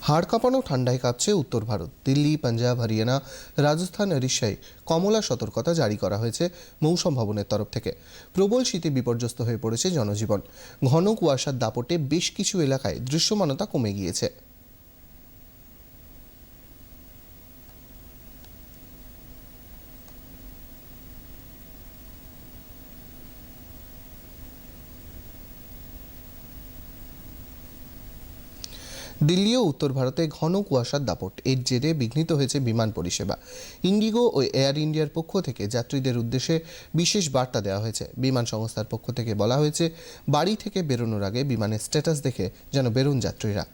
হাড় কাঁপানো ঠান্ডায় কাঁপছে উত্তর ভারত। দিল্লি, পাঞ্জাব, হরিয়ানা, রাজস্থান, ওড়িশায় কমলা সতর্কতা জারি করা হয়েছে মৌসুম ভবনের তরফ থেকে। প্রবল শীতে বিপর্যস্ত হয়ে পড়েছে জনজীবন। ঘন কুয়াশার দাপটে বেশ কিছু এলাকায় দৃশ্যমানতা কমে গিয়েছে। দিল্লি ও উত্তর ভারতে ঘন কুয়াশার দাপট, এর জেরে বিঘ্নিত হয়েছে বিমান পরিষেবা। ইন্ডিগো ও এয়ার ইন্ডিয়ার পক্ষ থেকে যাত্রীদের উদ্দেশ্যে বিশেষ বার্তা দেওয়া হয়েছে। বিমান সংস্থার পক্ষ থেকে বলা হয়েছে, বাড়ি থেকে বেরোনোর আগে বিমানের স্ট্যাটাস দেখে যেন বেরোন যাত্রীরা।